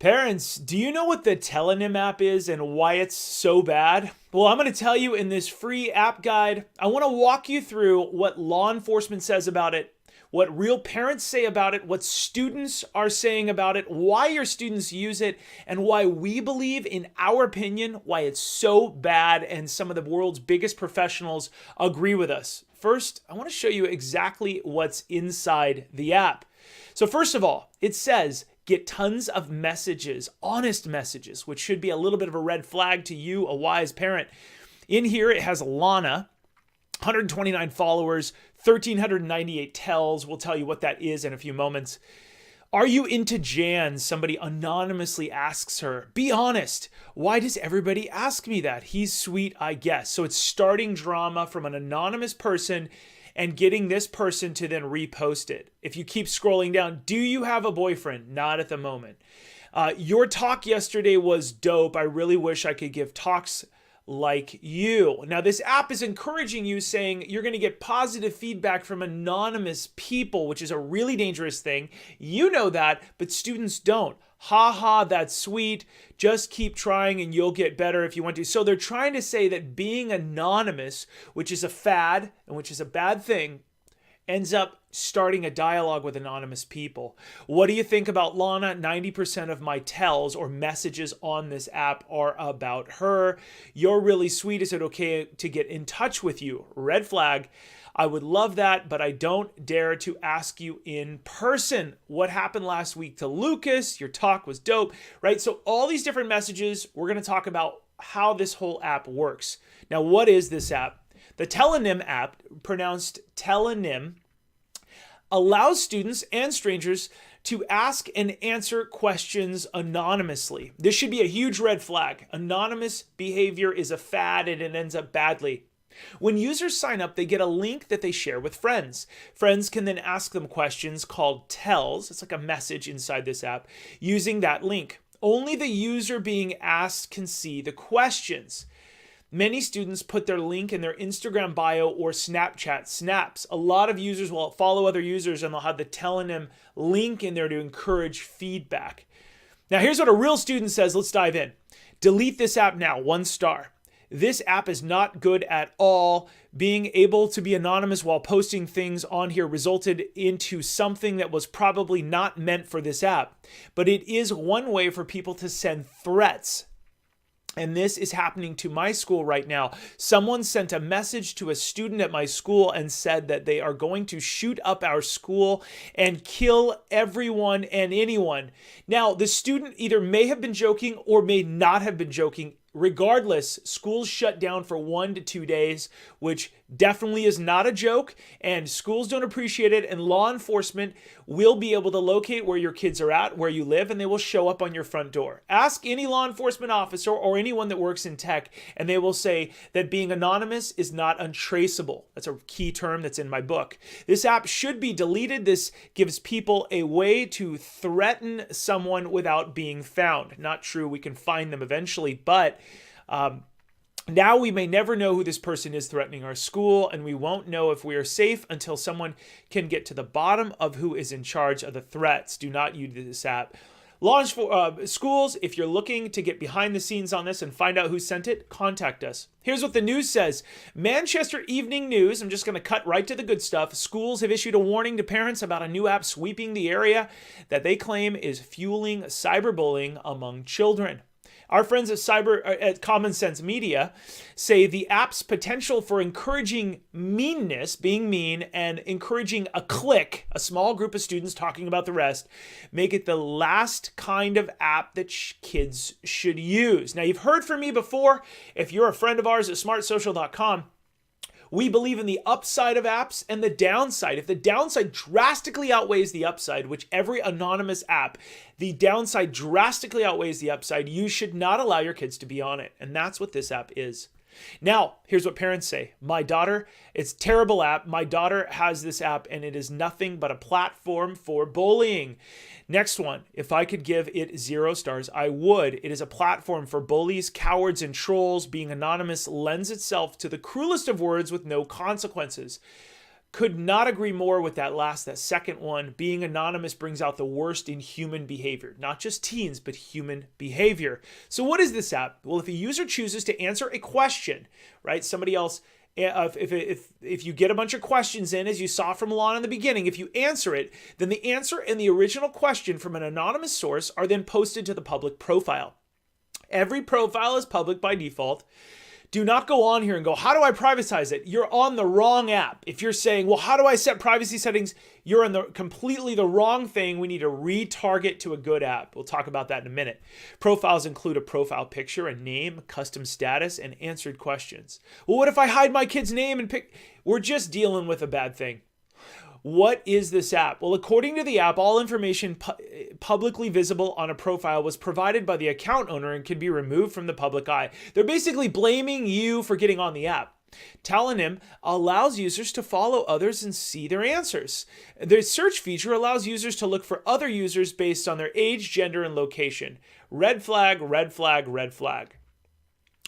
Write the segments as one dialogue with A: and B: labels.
A: Parents, do you know what the Telenym app is and why it's so bad? Well, I'm going to tell you in this free app guide. I want to walk you through what law enforcement says about it, what real parents say about it, what students are saying about it, why your students use it, and why we believe, in our opinion, why it's so bad and some of the world's biggest professionals agree with us. First, I want to show you exactly what's inside the app. So first of all, it says, get tons of messages, honest messages, which should be a little bit of a red flag to you, a wise parent. In here, it has Lana, 129 followers, 1,398 tells. We'll tell you what that is in a few moments. Are you into Jan? Somebody anonymously asks her. Be honest. Why does everybody ask me that? He's sweet, I guess. So it's starting drama from an anonymous person and getting this person to then repost it. If you keep scrolling down, do you have a boyfriend? Not at the moment. Your talk yesterday was dope. I really wish I could give talks like you. Now, this app is encouraging you, saying you're going to get positive feedback from anonymous people, which is a really dangerous thing. You know that, but students don't. Ha ha, that's sweet. Just keep trying and you'll get better if you want to. So they're trying to say that being anonymous, which is a fad and which is a bad thing, ends up starting a dialogue with anonymous people. What do you think about Lana? 90% of my tells or messages on this app are about her. You're really sweet. Is it okay to get in touch with you? Red flag. I would love that, but I don't dare to ask you in person. What happened last week to Lucas? Your talk was dope, right? So all these different messages, we're going to talk about how this whole app works. Now, what is this app? The Telenym app, pronounced Telenym, allows students and strangers to ask and answer questions anonymously. This should be a huge red flag. Anonymous behavior is a fad and it ends up badly. When users sign up, they get a link that they share with friends. Friends can then ask them questions called tells. It's like a message inside this app using that link. Only the user being asked can see the questions. Many students put their link in their Instagram bio or Snapchat snaps. A lot of users will follow other users and they'll have the Telenym link in there to encourage feedback. Now, here's what a real student says. Let's dive in. Delete this app now, 1 star. This app is not good at all. Being able to be anonymous while posting things on here resulted into something that was probably not meant for this app. But it is one way for people to send threats. And this is happening to my school right now. Someone sent a message to a student at my school and said that they are going to shoot up our school and kill everyone and anyone. Now, the student either may have been joking or may not have been joking. Regardless, schools shut down for 1 to 2 days, which definitely is not a joke, and schools don't appreciate it, and law enforcement will be able to locate where your kids are at, where you live, and they will show up on your front door. Ask any law enforcement officer or anyone that works in tech, and they will say that being anonymous is not untraceable. That's a key term that's in my book. This app should be deleted. This gives people a way to threaten someone without being found. Not true, we can find them eventually, but now we may never know who this person is threatening our school, and we won't know if we are safe until someone can get to the bottom of who is in charge of the threats. Do not use this app. Launch for schools, if you're looking to get behind the scenes on this and find out who sent it, contact us. Here's what the news says. Manchester Evening News, I'm just going to cut right to the good stuff. Schools have issued a warning to parents about a new app sweeping the area that they claim is fueling cyberbullying among children. Our friends at Common Sense Media say the app's potential for encouraging meanness, being mean, and encouraging a clique, a small group of students talking about the rest, make it the last kind of app that kids should use. Now, you've heard from me before. If you're a friend of ours at smartsocial.com, we believe in the upside of apps and the downside. If the downside drastically outweighs the upside, which every anonymous app, the downside drastically outweighs the upside, you should not allow your kids to be on it. And that's what this app is. Now, here's what parents say. My daughter, it's a terrible app. My daughter has this app and it is nothing but a platform for bullying. Next one, if I could give it 0 stars, I would. It is a platform for bullies, cowards, and trolls. Being anonymous lends itself to the cruelest of words with no consequences. Could not agree more with that second one. Being anonymous brings out the worst in human behavior, not just teens, but human behavior. So what is this app? Well, if a user chooses to answer a question, right? Somebody else, if you get a bunch of questions in, as you saw from Lon in the beginning, if you answer it, then the answer and the original question from an anonymous source are then posted to the public profile. Every profile is public by default. Do not go on here and go, how do I privatize it? You're on the wrong app. If you're saying, well, how do I set privacy settings? You're on completely the wrong thing. We need to retarget to a good app. We'll talk about that in a minute. Profiles include a profile picture, a name, custom status, and answered questions. Well, what if I hide my kid's name and pick? We're just dealing with a bad thing. What is this app? Well, according to the app, all information publicly visible on a profile was provided by the account owner and can be removed from the public eye. They're basically blaming you for getting on the app. Talonym allows users to follow others and see their answers. The search feature allows users to look for other users based on their age, gender, and location. Red flag, red flag, red flag.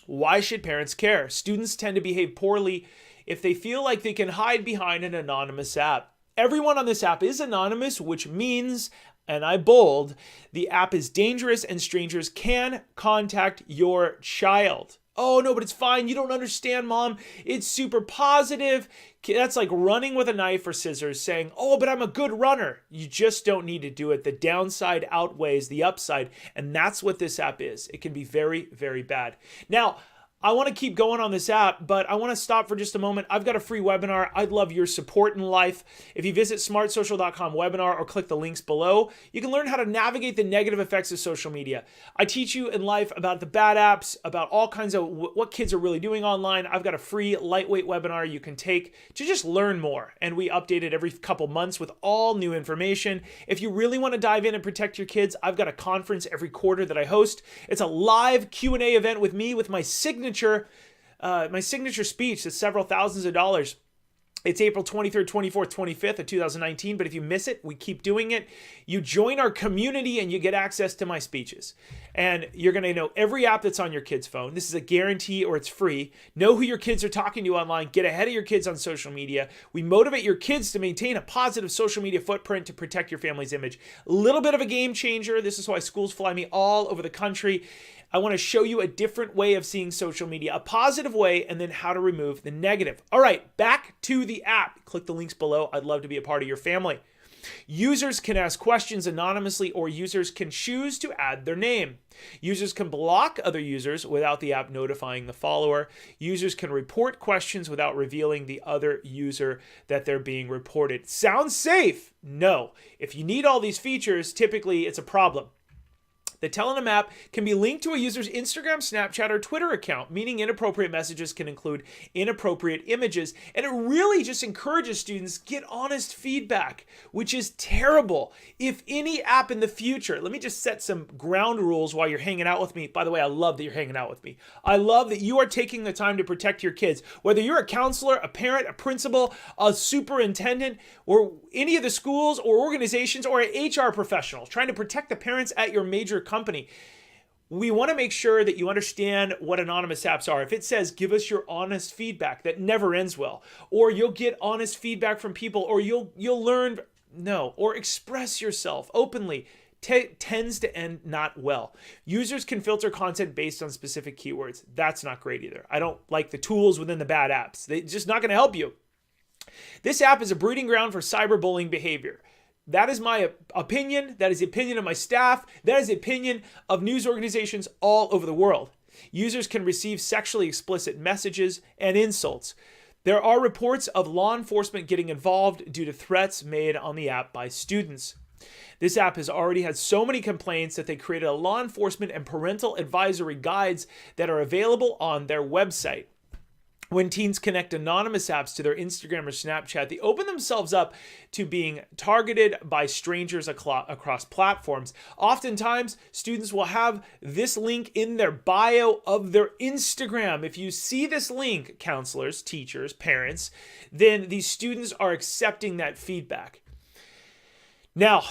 A: Why should parents care? Students tend to behave poorly if they feel like they can hide behind an anonymous app. Everyone on this app is anonymous, which means, and I bold, the app is dangerous and strangers can contact your child. Oh, no, but it's fine. You don't understand, Mom. It's super positive. That's like running with a knife or scissors saying, oh, but I'm a good runner. You just don't need to do it. The downside outweighs the upside, and that's what this app is. It can be very, very bad. Now, I want to keep going on this app, but I want to stop for just a moment. I've got a free webinar. I'd love your support in life. If you visit smartsocial.com webinar or click the links below, you can learn how to navigate the negative effects of social media. I teach you in life about the bad apps, about all kinds of what kids are really doing online. I've got a free lightweight webinar you can take to just learn more. And we update it every couple months with all new information. If you really want to dive in and protect your kids, I've got a conference every quarter that I host. It's a live Q&A event with me with my signature speech that's several thousands of dollars. It's April 23rd, 24th, 25th of 2019. But if you miss it, we keep doing it. You join our community and you get access to my speeches. And you're going to know every app that's on your kid's phone. This is a guarantee, or it's free. Know who your kids are talking to online. Get ahead of your kids on social media. We motivate your kids to maintain a positive social media footprint to protect your family's image. A little bit of a game changer. This is why schools fly me all over the country. I want to show you a different way of seeing social media, a positive way, and then how to remove the negative. All right, back to the app. Click the links below. I'd love to be a part of your family. Users can ask questions anonymously, or users can choose to add their name. Users can block other users without the app notifying the follower. Users can report questions without revealing the other user that they're being reported. Sounds safe? No. If you need all these features, typically it's a problem. The Talonym app can be linked to a user's Instagram, Snapchat, or Twitter account, meaning inappropriate messages can include inappropriate images. And it really just encourages students to get honest feedback, which is terrible. If any app in the future, let me just set some ground rules while you're hanging out with me. By the way, I love that you're hanging out with me. I love that you are taking the time to protect your kids. Whether you're a counselor, a parent, a principal, a superintendent, or any of the schools or organizations, or an HR professional trying to protect the parents at your major company, we want to make sure that you understand what anonymous apps are. If it says, give us your honest feedback, that never ends well. Or you'll get honest feedback from people, or you'll learn, no, or express yourself openly, tends to end not well. Users can filter content based on specific keywords. That's not great either. I don't like the tools within the bad apps. They're just not going to help you. This app is a breeding ground for cyberbullying behavior. That is my opinion. That is the opinion of my staff. That is the opinion of news organizations all over the world. Users can receive sexually explicit messages and insults. There are reports of law enforcement getting involved due to threats made on the app by students. This app has already had so many complaints that they created a law enforcement and parental advisory guides that are available on their website. When teens connect anonymous apps to their Instagram or Snapchat, they open themselves up to being targeted by strangers across platforms. Oftentimes, students will have this link in their bio of their Instagram. If you see this link, counselors, teachers, parents, then these students are accepting that feedback. Now,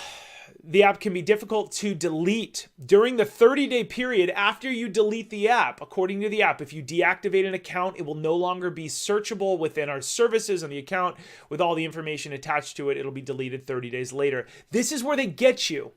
A: The app can be difficult to delete. During the 30-day period after you delete the app, according to the app, if you deactivate an account, it will no longer be searchable within our services on the account with all the information attached to it. It'll be deleted 30 days later. This is where they get you.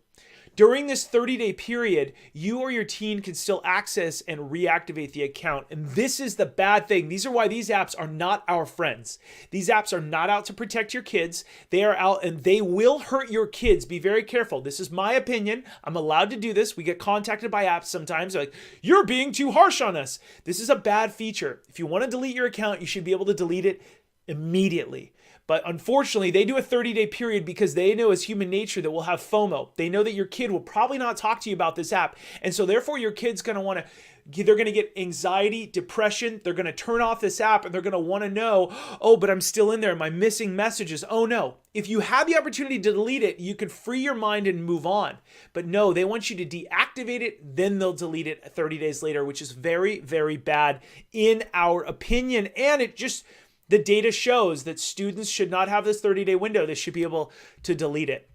A: During this 30-day period, you or your teen can still access and reactivate the account. And this is the bad thing. These are why these apps are not our friends. These apps are not out to protect your kids. They are out and they will hurt your kids. Be very careful. This is my opinion. I'm allowed to do this. We get contacted by apps sometimes. They're like, you're being too harsh on us. This is a bad feature. If you want to delete your account, you should be able to delete it immediately. But unfortunately, they do a 30-day period because they know as human nature that we'll have FOMO. They know that your kid will probably not talk to you about this app. And so therefore, your kid's going to they're going to get anxiety, depression. They're going to turn off this app and they're going to want to know, oh, but I'm still in there. Am I missing messages? Oh, no. If you have the opportunity to delete it, you could free your mind and move on. But no, they want you to deactivate it. Then they'll delete it 30 days later, which is very, very bad in our opinion. And the data shows that students should not have this 30-day window. They should be able to delete it.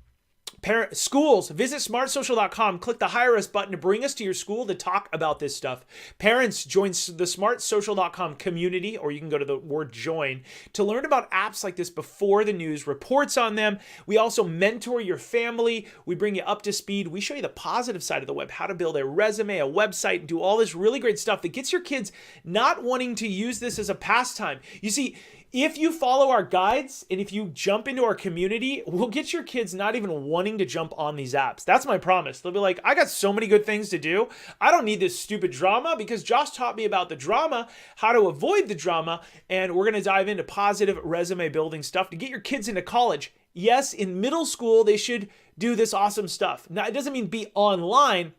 A: Schools, visit smartsocial.com, click the Hire Us button to bring us to your school to talk about this stuff. Parents, join the smartsocial.com community, or you can go to the word join, to learn about apps like this before the news reports on them. We also mentor your family. We bring you up to speed. We show you the positive side of the web, how to build a resume, a website, and do all this really great stuff that gets your kids not wanting to use this as a pastime. You see, if you follow our guides and if you jump into our community, we'll get your kids not even wanting to jump on these apps. That's my promise. They'll be like, I got so many good things to do. I don't need this stupid drama because Josh taught me about the drama, how to avoid the drama, and we're going to dive into positive resume building stuff to get your kids into college. Yes, in middle school, they should do this awesome stuff. Now, it doesn't mean be online,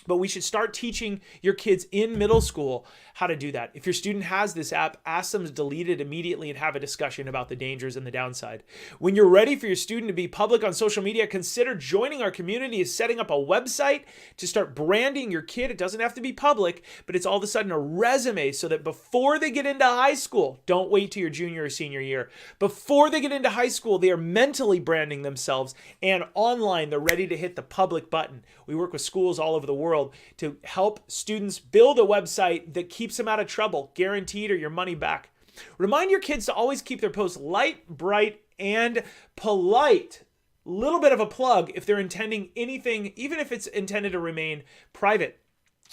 A: but we should start teaching your kids in middle school how to do that. If your student has this app, ask them to delete it immediately and have a discussion about the dangers and the downside. When you're ready for your student to be public on social media, consider joining our community is setting up a website to start branding your kid. It doesn't have to be public, but it's all of a sudden a resume so that before they get into high school, don't wait till your junior or senior year. Before they get into high school, they are mentally branding themselves, and online, they're ready to hit the public button. We work with schools all over the world to help students build a website that keeps them out of trouble, guaranteed, or your money back. Remind your kids to always keep their posts light, bright, and polite. Little bit of a plug if they're intending anything, even if it's intended to remain private.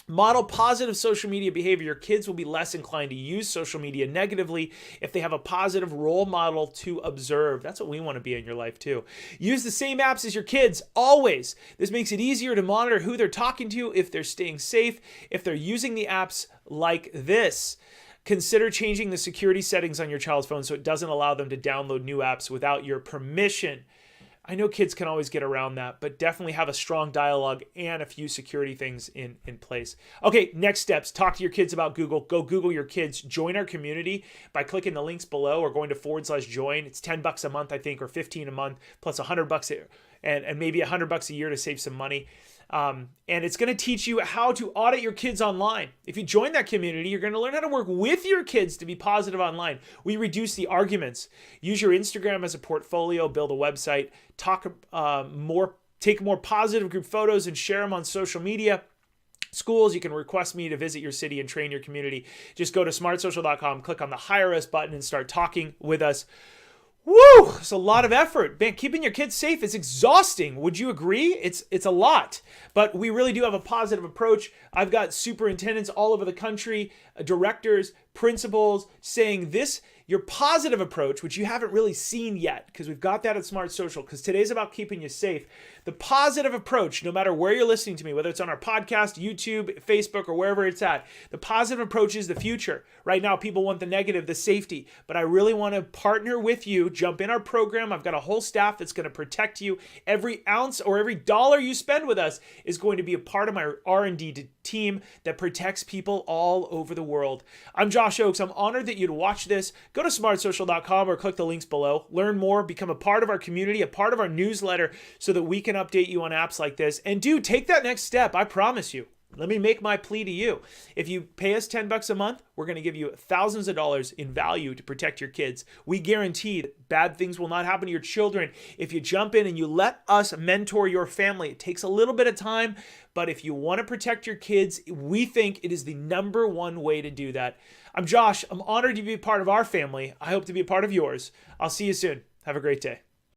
A: Model positive social media behavior. Your kids will be less inclined to use social media negatively if they have a positive role model to observe. That's what we want to be in your life too. Use the same apps as your kids, always. This makes it easier to monitor who they're talking to, if they're staying safe, if they're using the apps like this. Consider changing the security settings on your child's phone so it doesn't allow them to download new apps without your permission. I know kids can always get around that, but definitely have a strong dialogue and a few security things in place. Okay, next steps. Talk to your kids about Google. Go Google your kids. Join our community by clicking the links below or going to /join. It's $10 a month, I think, or $15 a month, plus $100 and maybe $100 a year to save some money. And it's going to teach you how to audit your kids online. If you join that community, you're going to learn how to work with your kids to be positive online. We reduce the arguments. Use your Instagram as a portfolio, build a website, take more positive group photos and share them on social media. Schools, you can request me to visit your city and train your community. Just go to smartsocial.com, click on the Hire Us button, and start talking with us. Woo! It's a lot of effort. Man, keeping your kids safe is exhausting. Would you agree? It's a lot. But we really do have a positive approach. I've got superintendents all over the country, directors, principals saying this, your positive approach, which you haven't really seen yet because we've got that at Smart Social because today's about keeping you safe. The positive approach, no matter where you're listening to me, whether it's on our podcast, YouTube, Facebook, or wherever it's at, the positive approach is the future. Right now, people want the negative, the safety, but I really want to partner with you, jump in our program. I've got a whole staff that's going to protect you. Every ounce or every dollar you spend with us is going to be a part of my R&D team that protects people all over the world. I'm Josh Oakes. I'm honored that you'd watch this. Go to smartsocial.com or click the links below. Learn more, become a part of our community, a part of our newsletter so that we can update you on apps like this. And dude, take that next step. I promise you. Let me make my plea to you. If you pay us $10 a month, we're going to give you thousands of dollars in value to protect your kids. We guarantee that bad things will not happen to your children if you jump in and you let us mentor your family. It takes a little bit of time, but if you want to protect your kids, we think it is the number one way to do that. I'm Josh. I'm honored to be a part of our family. I hope to be a part of yours. I'll see you soon. Have a great day.